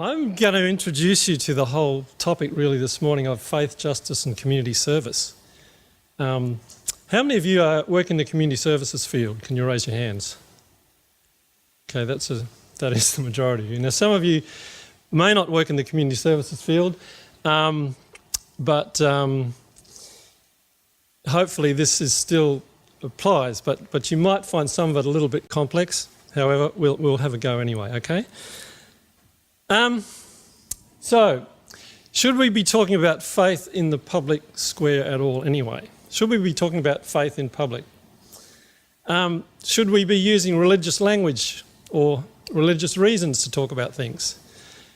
I'm going to introduce you to the whole topic really this morning of faith, justice and community service. How many of you work in the community services field? Can you raise your hands? Okay, that is the majority of you. Now some of you may not work in the community services field, but hopefully this still applies, but you might find some of it a little bit complex. However, we'll have a go anyway, okay? So, should we be talking about faith in the public square at all anyway? Should we be talking about faith in public? Should we be using religious language or religious reasons to talk about things?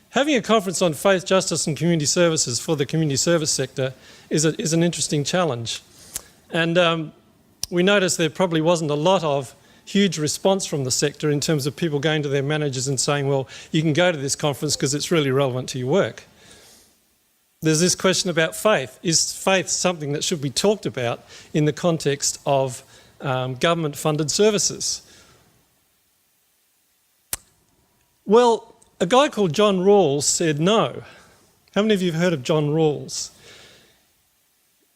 Having a conference on faith, justice and community services for the community service sector is an interesting challenge. And we noticed there probably wasn't a lot of huge response from the sector in terms of people going to their managers and saying, well, you can go to this conference because it's really relevant to your work. There's this question about faith. Is faith something that should be talked about in the context of government-funded services? Well, a guy called John Rawls said no. How many of you have heard of John Rawls?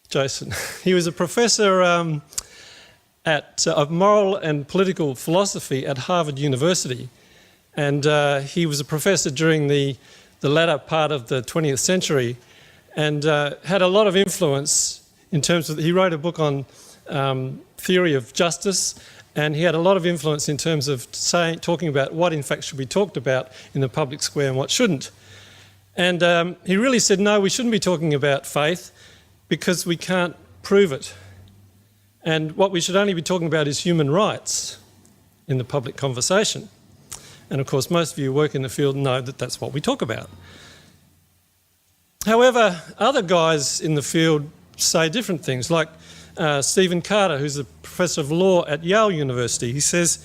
Jason. He was a professor of moral and political philosophy at Harvard University. And he was a professor during the latter part of the 20th century and had a lot of influence in terms of, he wrote a book on theory of justice, and he had a lot of influence in terms of talking about what in fact should be talked about in the public square and what shouldn't. And he really said, no, we shouldn't be talking about faith because we can't prove it. And what we should only be talking about is human rights in the public conversation. And of course, most of you who work in the field know that that's what we talk about. However, other guys in the field say different things, like Stephen Carter, who's a professor of law at Yale University. He says,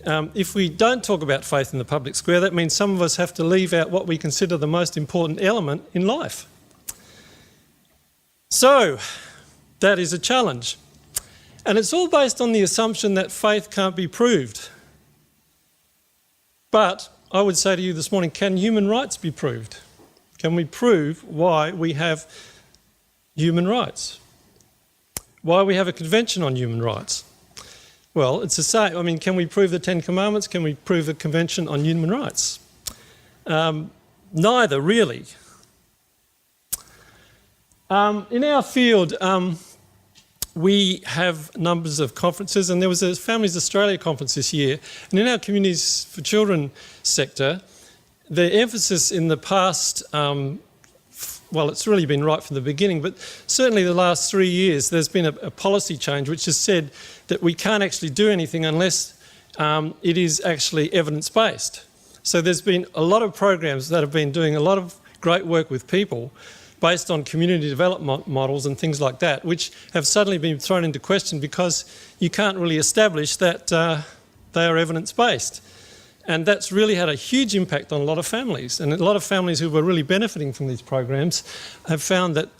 if we don't talk about faith in the public square, that means some of us have to leave out what we consider the most important element in life. So, that is a challenge. And it's all based on the assumption that faith can't be proved. But I would say to you this morning, can human rights be proved? Can we prove why we have human rights? Why we have a convention on human rights? Well, it's the same. I mean, can we prove the Ten Commandments? Can we prove the Convention on Human Rights? Neither, really. In our field, we have numbers of conferences, and there was a Families Australia conference this year. And in our Communities for Children sector, the emphasis in the past, well, it's really been right from the beginning, but certainly the last 3 years, there's been a policy change which has said that we can't actually do anything unless it is actually evidence-based. So there's been a lot of programs that have been doing a lot of great work with people based on community development models and things like that, which have suddenly been thrown into question because you can't really establish that they are evidence-based. And that's really had a huge impact on a lot of families. And a lot of families who were really benefiting from these programs have found that,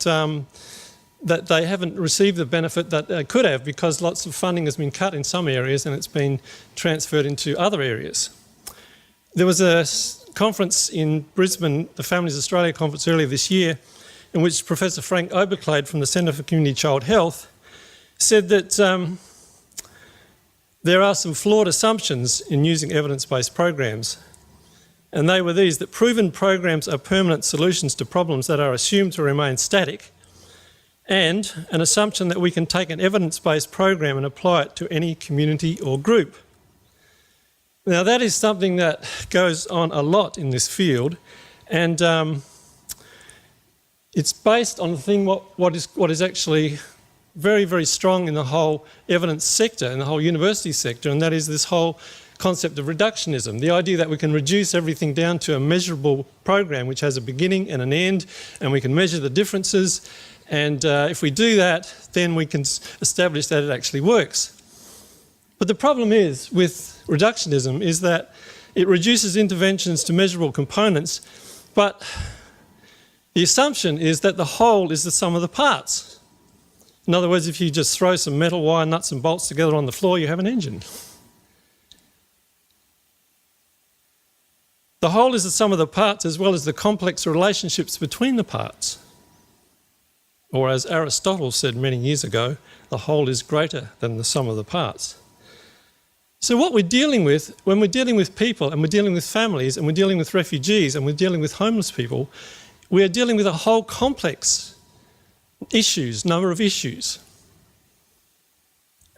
that they haven't received the benefit that they could have because lots of funding has been cut in some areas and it's been transferred into other areas. There was a conference in Brisbane, the Families Australia conference earlier this year, in which Professor Frank Oberclade from the Centre for Community Child Health said that there are some flawed assumptions in using evidence-based programs. And they were these, that proven programs are permanent solutions to problems that are assumed to remain static, and an assumption that we can take an evidence-based program and apply it to any community or group. Now that is something that goes on a lot in this field, and it's based on the thing what is actually very, very strong in the whole evidence sector, in the whole university sector, and that is this whole concept of reductionism, the idea that we can reduce everything down to a measurable program which has a beginning and an end, and we can measure the differences, and if we do that, then we can establish that it actually works. But the problem is with reductionism is that it reduces interventions to measurable components, but the assumption is that the whole is the sum of the parts. In other words, if you just throw some metal wire, nuts and bolts together on the floor, you have an engine. The whole is the sum of the parts as well as the complex relationships between the parts. Or as Aristotle said many years ago, the whole is greater than the sum of the parts. So what we're dealing with, when we're dealing with people and we're dealing with families and we're dealing with refugees and we're dealing with homeless people, we are dealing with a whole complex number of issues.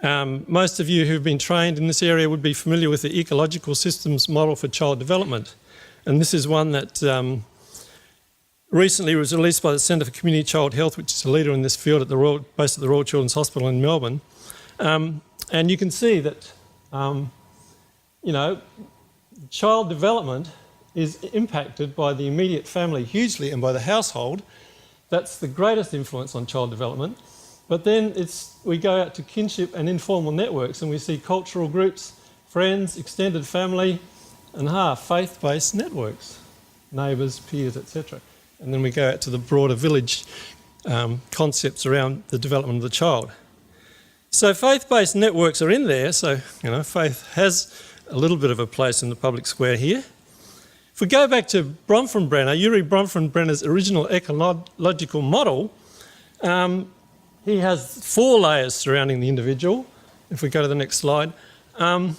Most of you who've been trained in this area would be familiar with the ecological systems model for child development. And this is one that recently was released by the Centre for Community Child Health, which is a leader in this field based at the Royal Children's Hospital in Melbourne. And you can see that, child development is impacted by the immediate family hugely and by the household. That's the greatest influence on child development. But then we go out to kinship and informal networks and we see cultural groups, friends, extended family, and faith-based networks, neighbours, peers, etc. And then we go out to the broader village concepts around the development of the child. So faith-based networks are in there, so faith has a little bit of a place in the public square here. If we go back to Yuri Bronfenbrenner's original ecological model, he has 4 layers surrounding the individual. If we go to the next slide. And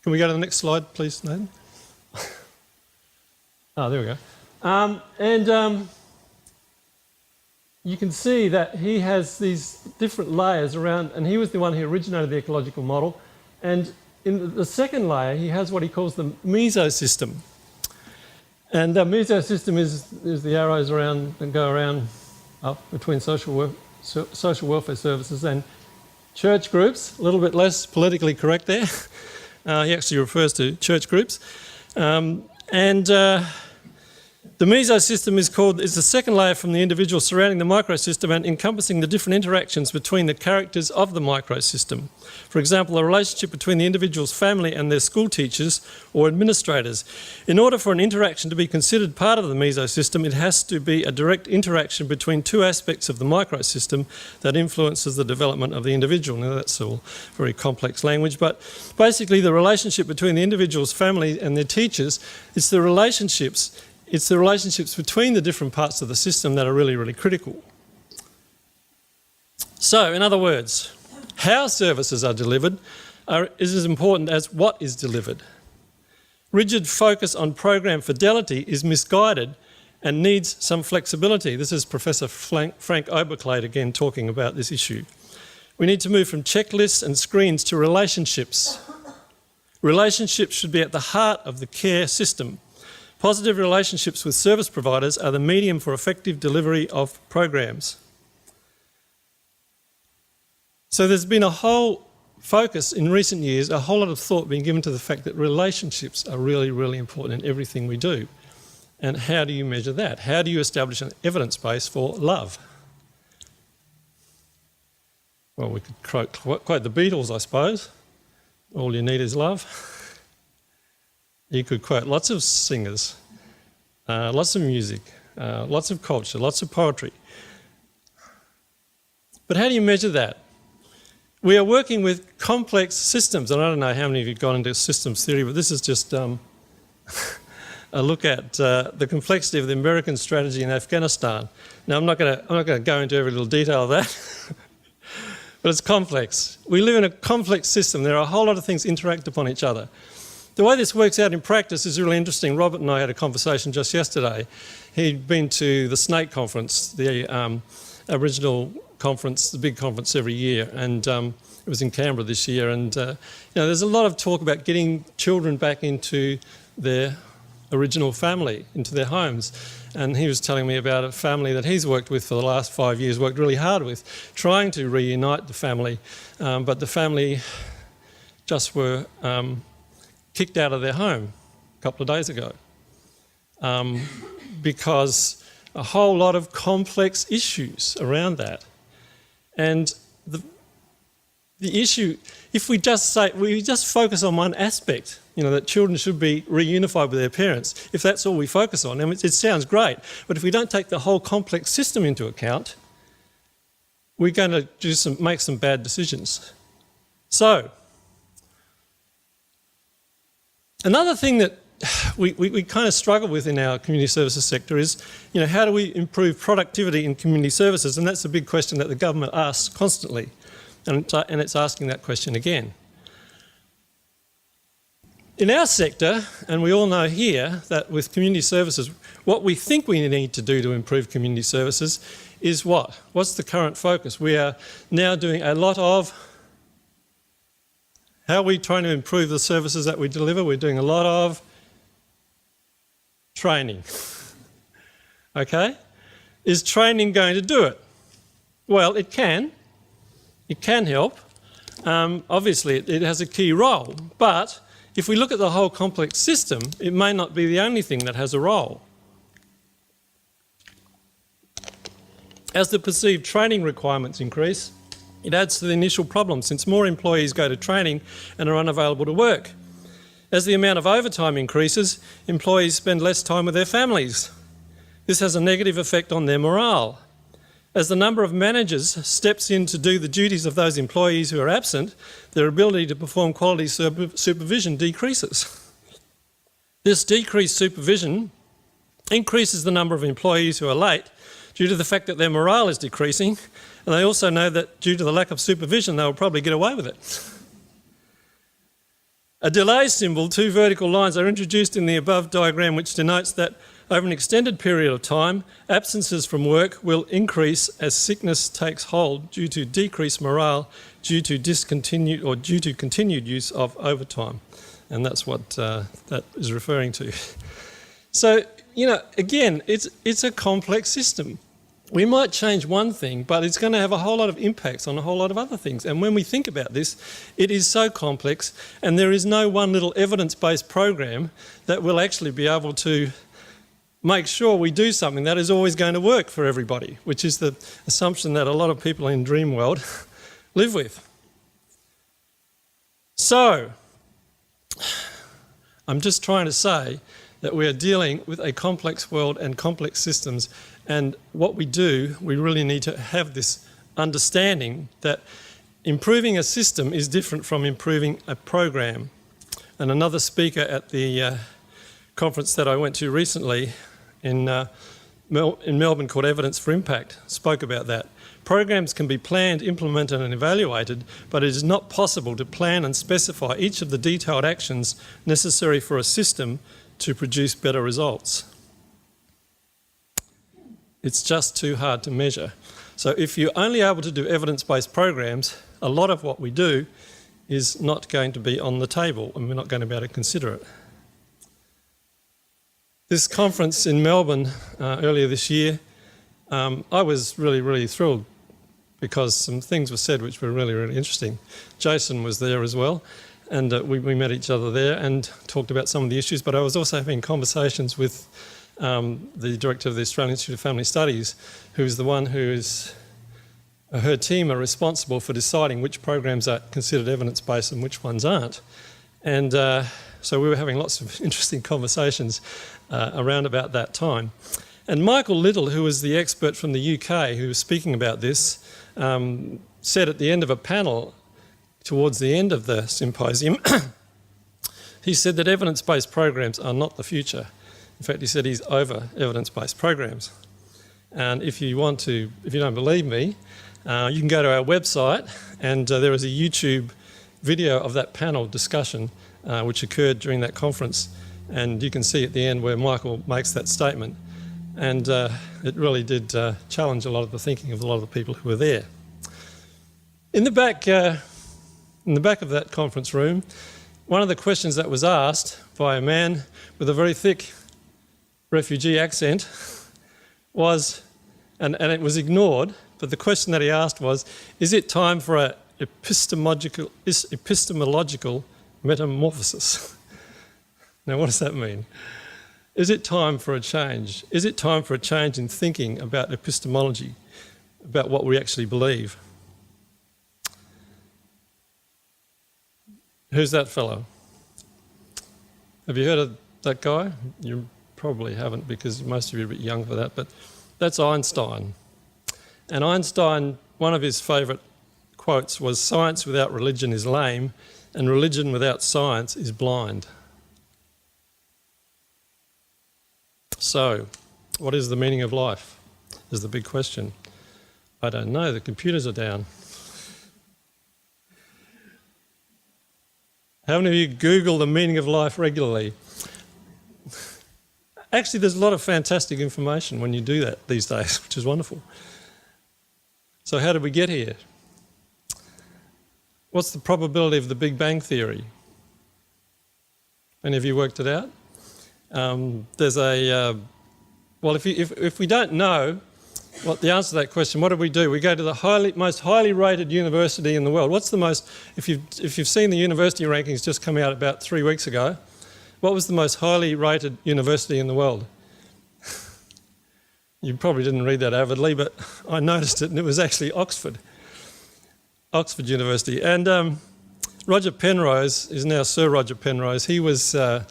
can we go to the next slide, please, Nathan? There we go. You can see that he has these different layers around, and he was the one who originated the ecological model. And in the second layer, he has what he calls the mesosystem. And the mesosystem is the arrows around and go around up between social welfare services and church groups. A little bit less politically correct there. He actually refers to church groups. The mesosystem is the second layer from the individual surrounding the microsystem and encompassing the different interactions between the characters of the microsystem. For example, the relationship between the individual's family and their school teachers or administrators. In order for an interaction to be considered part of the mesosystem, it has to be a direct interaction between 2 aspects of the microsystem that influences the development of the individual. Now that's all very complex language, but basically the relationship between the individual's family and their teachers, it's the relationships between the different parts of the system that are really, really critical. So, in other words, how services are delivered is as important as what is delivered. Rigid focus on program fidelity is misguided and needs some flexibility. This is Professor Frank Oberklade again talking about this issue. We need to move from checklists and screens to relationships. Relationships should be at the heart of the care system. Positive relationships with service providers are the medium for effective delivery of programs. So there's been a whole focus in recent years, a whole lot of thought being given to the fact that relationships are really, really important in everything we do. And how do you measure that? How do you establish an evidence base for love? Well, we could quote the Beatles, I suppose. All you need is love. You could quote lots of singers, lots of music, lots of culture, lots of poetry. But how do you measure that? We are working with complex systems, and I don't know how many of you have gone into systems theory, but this is just a look at the complexity of the American strategy in Afghanistan. Now, I'm not going to go into every little detail of that, but it's complex. We live in a complex system. There are a whole lot of things interact upon each other. The way this works out in practice is really interesting. Robert and I had a conversation just yesterday. He'd been to the SNAKE conference, the Aboriginal conference, the big conference every year, and it was in Canberra this year. And there's a lot of talk about getting children back into their original family, into their homes. And he was telling me about a family that he's worked with for the last 5 years, worked really hard with, trying to reunite the family, but the family just were kicked out of their home a couple of days ago because a whole lot of complex issues around that. And the issue, if we just focus on one aspect, that children should be reunified with their parents, if that's all we focus on, it sounds great, but if we don't take the whole complex system into account, we're going to make some bad decisions. So, Another thing that we kind of struggle with in our community services sector is, how do we improve productivity in community services? And that's a big question that the government asks constantly, and it's asking that question again. In our sector, and we all know here that with community services, what we think we need to do to improve community services is what? What's the current focus? We are now doing a lot of, how are we trying to improve the services that we deliver? We're doing a lot of training. Okay? Is training going to do it? Well, it can. It can help. Obviously, it has a key role, but if we look at the whole complex system, it may not be the only thing that has a role. As the perceived training requirements increase, it adds to the initial problem since more employees go to training and are unavailable to work. As the amount of overtime increases, employees spend less time with their families. This has a negative effect on their morale. As the number of managers steps in to do the duties of those employees who are absent, their ability to perform quality supervision decreases. This decreased supervision increases the number of employees who are late due to the fact that their morale is decreasing, and they also know that due to the lack of supervision, they will probably get away with it. A delay symbol, 2 vertical lines, are introduced in the above diagram, which denotes that over an extended period of time, absences from work will increase as sickness takes hold due to decreased morale, due to continued use of overtime. And that's what that is referring to. So, again, it's a complex system. We might change one thing, but it's going to have a whole lot of impacts on a whole lot of other things. And when we think about this, it is so complex, and there is no one little evidence-based program that will actually be able to make sure we do something that is always going to work for everybody, which is the assumption that a lot of people in dream world live with. So, I'm just trying to say that we are dealing with a complex world and complex systems, and what we do, we really need to have this understanding that improving a system is different from improving a program. And another speaker at the conference that I went to recently in Melbourne called Evidence for Impact spoke about that. Programs can be planned, implemented and evaluated, but it is not possible to plan and specify each of the detailed actions necessary for a system to produce better results. It's just too hard to measure. So if you're only able to do evidence-based programs, a lot of what we do is not going to be on the table, and we're not going to be able to consider it. This conference in Melbourne earlier this year, I was really, really thrilled because some things were said which were really, really interesting. Jason was there as well, and we met each other there and talked about some of the issues, but I was also having conversations with the director of the Australian Institute of Family Studies, who's the one who is, her team are responsible for deciding which programs are considered evidence-based and which ones aren't. And so we were having lots of interesting conversations around about that time. And Michael Little, who was the expert from the UK who was speaking about this, said at the end of a panel, towards the end of the symposium, he said that evidence-based programs are not the future. In fact, he said he's over evidence-based programs. And if you don't believe me, you can go to our website, and there is a YouTube video of that panel discussion which occurred during that conference, and you can see at the end where Michael makes that statement. And it really did challenge a lot of the thinking of a lot of the people who were there. In the back of that conference room, one of the questions that was asked by a man with a very thick refugee accent was, and it was ignored, but the question that he asked was, is it time for an epistemological metamorphosis? Now, what does that mean? Is it time for a change? Is it time for a change in thinking about epistemology, about what we actually believe? Who's that fellow? Have you heard of that guy? You probably haven't, because most of you are a bit young for that, but that's Einstein. And Einstein, one of his favourite quotes was, "Science without religion is lame, and religion without science is blind." So, what is the meaning of life? Is the big question. I don't know, the computers are down. How many of you Google the meaning of life regularly? Actually, there's a lot of fantastic information when you do that these days, which is wonderful. So how did we get here? What's the probability of the Big Bang Theory? Any of you worked it out? There's a... well, if we don't know what the answer to that question, what do? We go to the most highly rated university in the world. What's the most... If you've seen the university rankings just come out about 3 weeks ago, what was the most highly rated university in the world? You probably didn't read that avidly, but I noticed it, and it was actually Oxford University. And Roger Penrose is now Sir Roger Penrose. He was a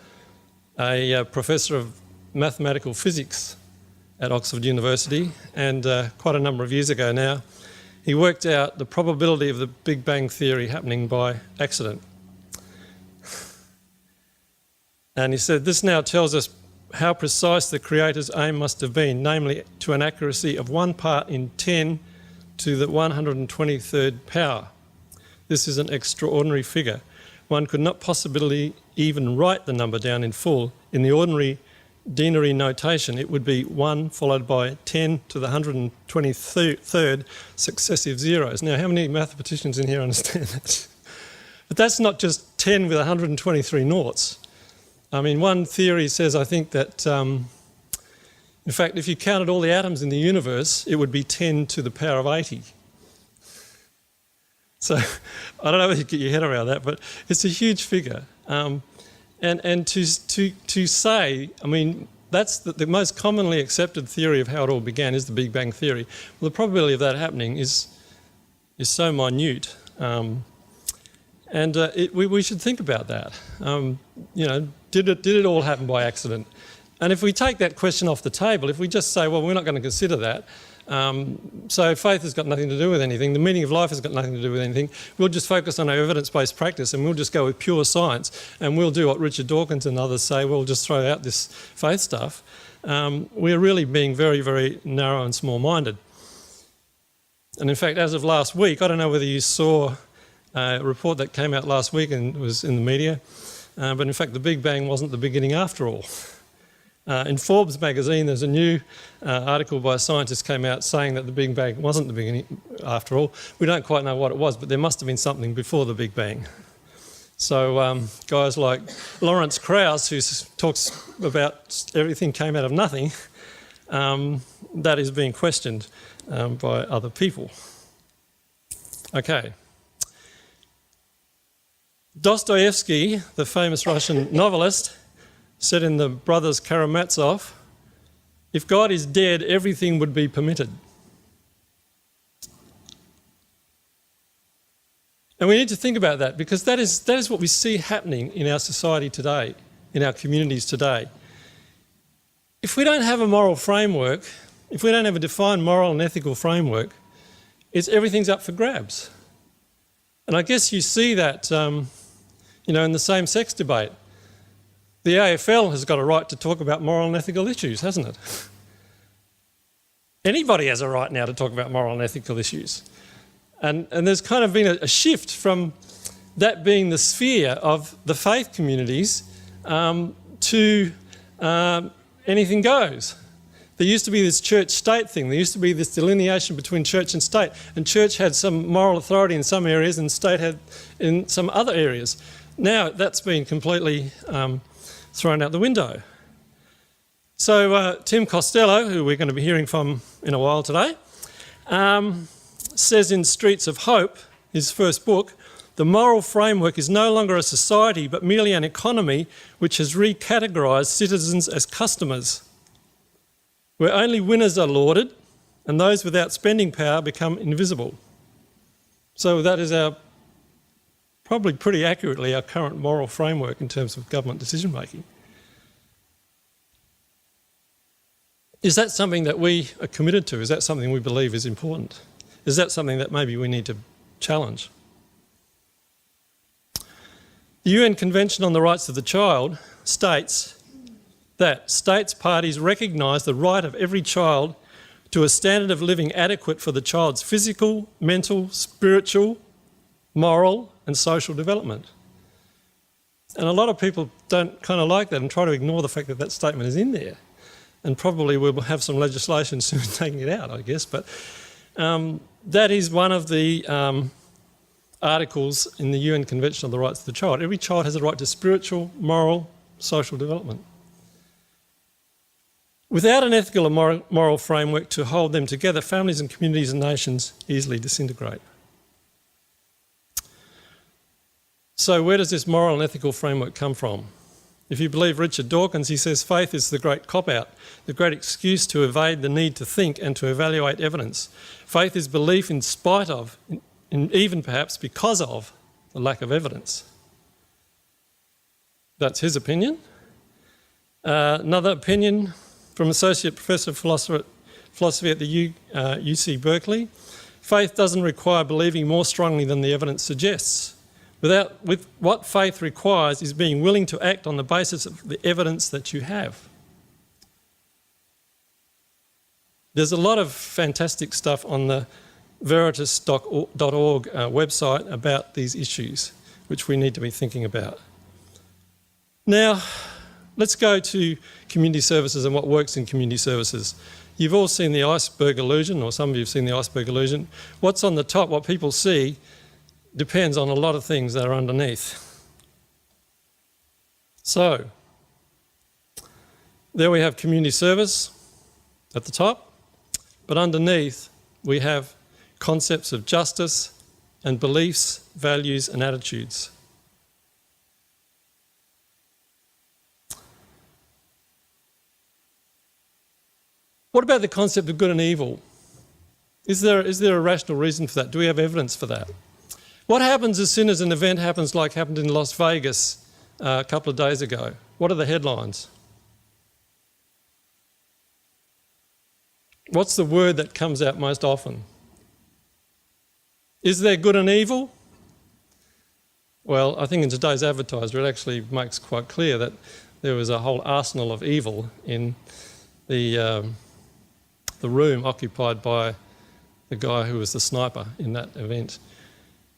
professor of mathematical physics at Oxford University, and quite a number of years ago now, he worked out the probability of the Big Bang Theory happening by accident. And he said, this now tells us how precise the Creator's aim must have been, namely to an accuracy of 1 part in 10 to the 123rd power. This is an extraordinary figure. One could not possibly even write the number down in full. In the ordinary denary notation, it would be 1 followed by 10 to the 123rd successive zeros. Now, how many mathematicians in here understand that? But that's not just 10 with 123 noughts. I mean, one theory says, I think, that, in fact, if you counted all the atoms in the universe, it would be 10 to the power of 80. So I don't know if you get your head around that, but it's a huge figure. And to say, I mean, that's the most commonly accepted theory of how it all began is the Big Bang Theory. Well, the probability of that happening is so minute. We should think about that. You know, did it all happen by accident? And if we take that question off the table, if we just say, well, we're not going to consider that, so faith has got nothing to do with anything, the meaning of life has got nothing to do with anything, we'll just focus on our evidence-based practice and we'll just go with pure science and we'll do what Richard Dawkins and others say, we'll just throw out this faith stuff, we're really being very, very narrow and small-minded. And in fact, as of last week, I don't know whether you saw a report that came out last week and was in the media, but in fact the Big Bang wasn't the beginning after all. In Forbes magazine there's a new article by a scientist came out saying that the Big Bang wasn't the beginning after all. We don't quite know what it was, but there must have been something before the Big Bang. So guys like Lawrence Krauss, who talks about everything came out of nothing, that is being questioned by other people. Okay. Dostoevsky, the famous Russian novelist, said in the Brothers Karamazov, if God is dead, everything would be permitted. And we need to think about that because that is what we see happening in our society today, in our communities today. If we don't have a moral framework, if we don't have a defined moral and ethical framework, everything's up for grabs. And I guess you see that in the same-sex debate. The AFL has got a right to talk about moral and ethical issues, hasn't it? Anybody has a right now to talk about moral and ethical issues. And there's kind of been a shift from that being the sphere of the faith communities to anything goes. There used to be this church-state thing. There used to be this delineation between church and state. And church had some moral authority in some areas and state had in some other areas. Now that's been completely thrown out the window. So Tim Costello, who we're going to be hearing from in a while today, says in Streets of Hope, his first book, the moral framework is no longer a society but merely an economy which has recategorised citizens as customers, where only winners are lauded and those without spending power become invisible. So that is probably pretty accurately our current moral framework in terms of government decision making. Is that something that we are committed to? Is that something we believe is important? Is that something that maybe we need to challenge? The UN Convention on the Rights of the Child states that states parties recognise the right of every child to a standard of living adequate for the child's physical, mental, spiritual, moral and social development. And a lot of people don't kind of like that and try to ignore the fact that that statement is in there. And probably we'll have some legislation soon taking it out, I guess. But that is one of the articles in the UN Convention on the Rights of the Child. Every child has a right to spiritual, moral, social development. Without an ethical and moral framework to hold them together, families and communities and nations easily disintegrate. So where does this moral and ethical framework come from? If you believe Richard Dawkins, he says faith is the great cop-out, the great excuse to evade the need to think and to evaluate evidence. Faith is belief in spite of, and even perhaps because of, the lack of evidence. That's his opinion. Another opinion from Associate Professor of Philosophy at the UC Berkeley, faith doesn't require believing more strongly than the evidence suggests. With what faith requires is being willing to act on the basis of the evidence that you have. There's a lot of fantastic stuff on the veritas.org website about these issues, which we need to be thinking about. Now, let's go to community services and what works in community services. You've all seen the iceberg illusion, or some of you have seen the iceberg illusion. What's on the top, what people see, depends on a lot of things that are underneath. So, there we have community service at the top, but underneath we have concepts of justice and beliefs, values and attitudes. What about the concept of good and evil? Is there a rational reason for that? Do we have evidence for that? What happens as soon as an event happens like happened in Las Vegas a couple of days ago? What are the headlines? What's the word that comes out most often? Is there good and evil? Well, I think in today's Advertiser it actually makes quite clear that there was a whole arsenal of evil in the room occupied by the guy who was the sniper in that event.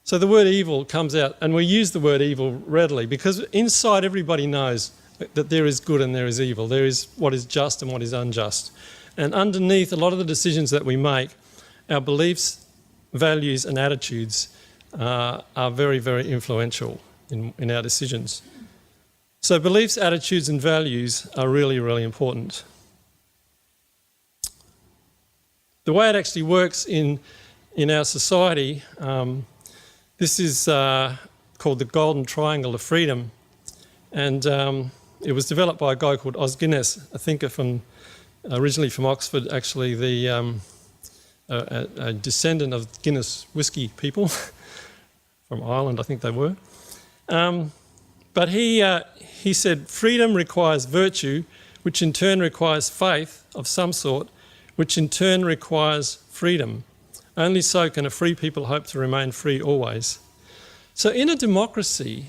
So the word evil comes out, and we use the word evil readily because inside everybody knows that there is good and there is evil. There is what is just and what is unjust. And underneath a lot of the decisions that we make, our beliefs, values and attitudes are very, very influential in our decisions. So beliefs, attitudes and values are really, really important. The way it actually works in our society, this is called the Golden Triangle of Freedom, and it was developed by a guy called Os Guinness, a thinker originally from Oxford, actually a descendant of Guinness whiskey people from Ireland, I think they were. But he said freedom requires virtue, which in turn requires faith of some sort, which in turn requires freedom. Only so can a free people hope to remain free always. So in a democracy,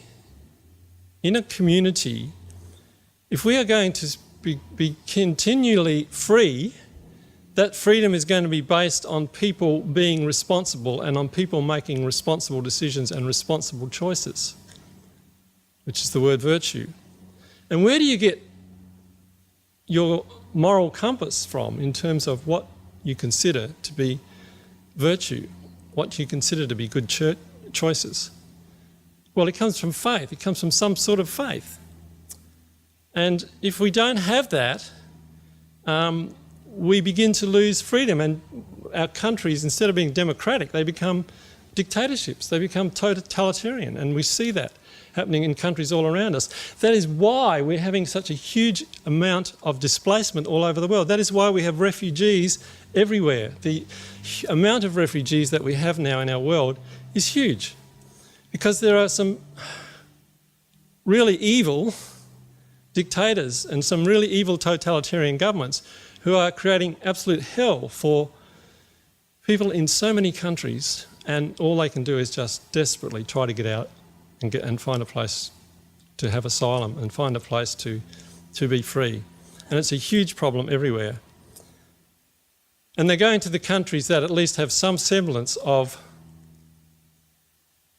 in a community, if we are going to be continually free, that freedom is going to be based on people being responsible and on people making responsible decisions and responsible choices, which is the word virtue. And where do you get your moral compass from in terms of what you consider to be virtue, what you consider to be good choices? Well, it comes from faith. It comes from some sort of faith. And if we don't have that, we begin to lose freedom, and our countries, instead of being democratic, they become dictatorships. They become totalitarian, and we see that happening in countries all around us. That is why we're having such a huge amount of displacement all over the world. That is why we have refugees everywhere. The amount of refugees that we have now in our world is huge, because there are some really evil dictators and some really evil totalitarian governments who are creating absolute hell for people in so many countries, and all they can do is just desperately try to get out and find a place to have asylum and find a place to be free. and it's a huge problem everywhere. And they're going to the countries that at least have some semblance of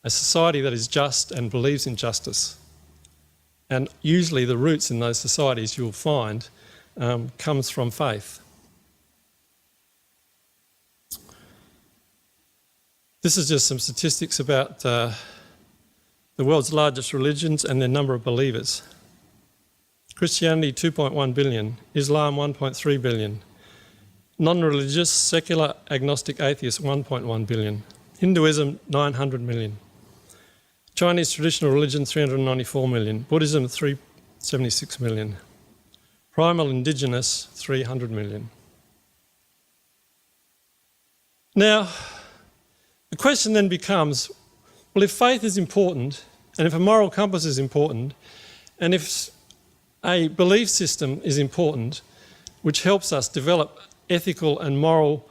a society that is just and believes in justice. And usually the roots in those societies, you'll find, comes from faith. This is just some statistics about the world's largest religions and their number of believers. Christianity, 2.1 billion. Islam, 1.3 billion. Non-religious, secular, agnostic, atheist, 1.1 billion. Hinduism, 900 million. Chinese traditional religion, 394 million. Buddhism, 376 million. Primal indigenous, 300 million. Now, the question then becomes, well, if faith is important, and if a moral compass is important, and if a belief system is important, which helps us develop ethical and moral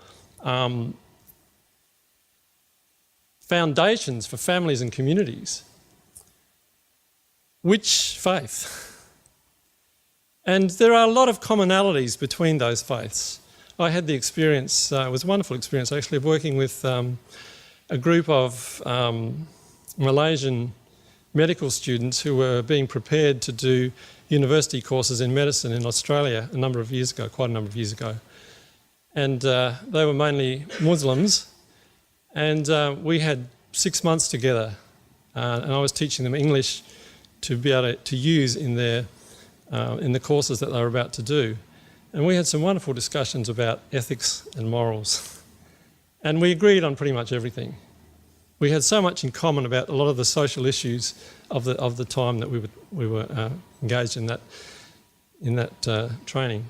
foundations for families and communities, which faith? And there are a lot of commonalities between those faiths. I had the experience, it was a wonderful experience actually, of working with a group of Malaysian medical students who were being prepared to do university courses in medicine in Australia quite a number of years ago. And they were mainly Muslims, and we had 6 months together, and I was teaching them English to be able to use in the courses that they were about to do. And we had some wonderful discussions about ethics and morals. And we agreed on pretty much everything. We had so much in common about a lot of the social issues of the time that we were engaged in that training.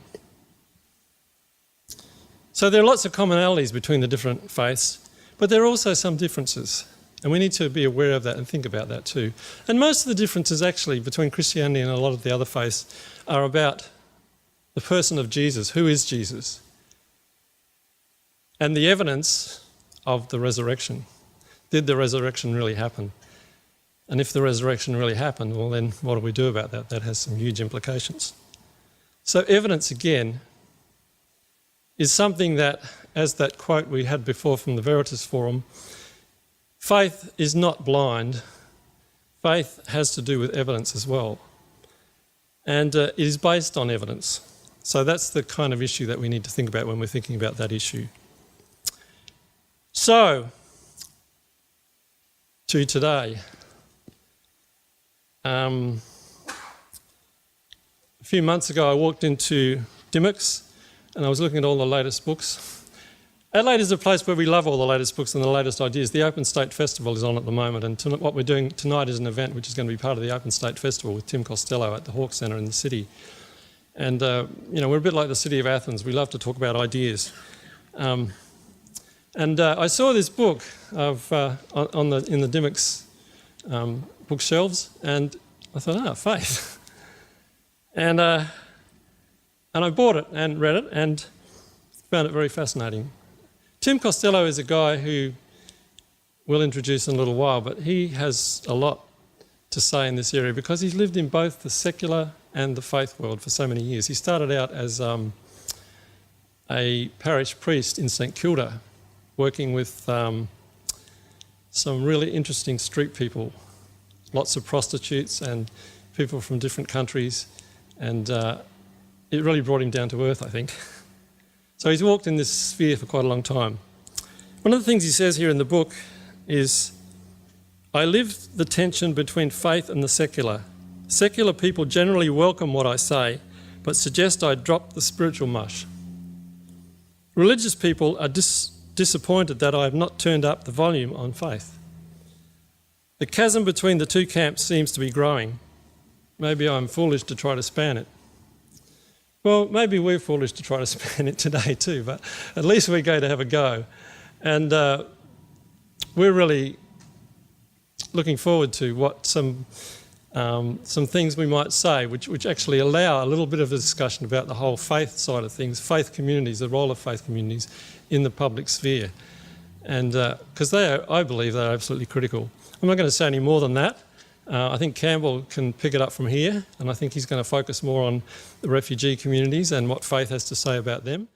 So there are lots of commonalities between the different faiths, but there are also some differences. And we need to be aware of that and think about that too. And most of the differences actually between Christianity and a lot of the other faiths are about the person of Jesus. Who is Jesus? And the evidence of the resurrection. Did the resurrection really happen? And if the resurrection really happened, well then what do we do about that? That has some huge implications. So evidence, again, is something that, as that quote we had before from the Veritas Forum, faith is not blind. Faith has to do with evidence as well. And it is based on evidence. So that's the kind of issue that we need to think about when we're thinking about that issue. So, to today. A few months ago I walked into Dimmock's and I was looking at all the latest books. Adelaide is a place where we love all the latest books and the latest ideas. The Open State Festival is on at the moment, and what we're doing tonight is an event which is going to be part of the Open State Festival with Tim Costello at the Hawke Centre in the city. And, we're a bit like the city of Athens. We love to talk about ideas. I saw this book in the Dimmock's bookshelves, and I thought, faith. And I bought it and read it and found it very fascinating. Tim Costello is a guy who we'll introduce in a little while, but he has a lot to say in this area because he's lived in both the secular and the faith world for so many years. He started out as a parish priest in St Kilda, working with some really interesting street people, lots of prostitutes and people from different countries, and it really brought him down to earth, I think. So he's walked in this sphere for quite a long time. One of the things he says here in the book is, I live the tension between faith and the secular. Secular people generally welcome what I say, but suggest I drop the spiritual mush. Religious people are disappointed that I have not turned up the volume on faith. The chasm between the two camps seems to be growing. Maybe I'm foolish to try to span it. Well, maybe we're foolish to try to span it today too, but at least we're going to have a go. And we're really looking forward to what some things we might say which actually allow a little bit of a discussion about the whole faith side of things, faith communities, the role of faith communities in the public sphere. And because I believe they're absolutely critical. I'm not going to say any more than that. I think Campbell can pick it up from here, and I think he's going to focus more on the refugee communities and what faith has to say about them.